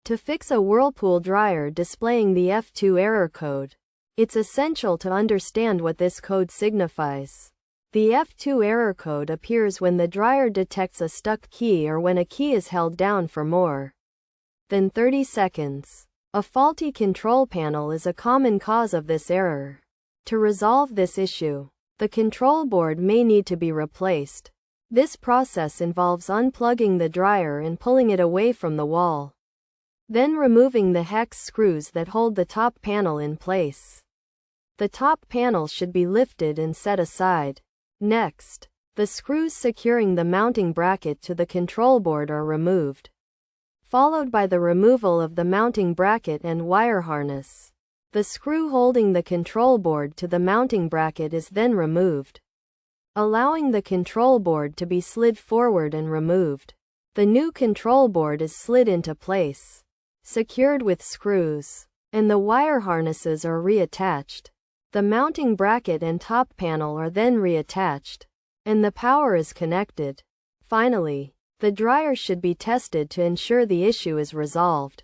To fix a Whirlpool dryer displaying the F02 error code, it's essential to understand what this code signifies. The F02 error code appears when the dryer detects a stuck key or when a key is held down for more than 30 seconds. A faulty control panel is a common cause of this error. To resolve this issue, the control board may need to be replaced. This process involves unplugging the dryer and pulling it away from the wall. Then removing the hex screws that hold the top panel in place. The top panel should be lifted and set aside. Next, the screws securing the mounting bracket to the control board are removed, followed by the removal of the mounting bracket and wire harness. The screw holding the control board to the mounting bracket is then removed, allowing the control board to be slid forward and removed. The new control board is slid into place, secured with screws, and the wire harnesses are reattached. The mounting bracket and top panel are then reattached, and the power is connected. Finally, the dryer should be tested to ensure the issue is resolved.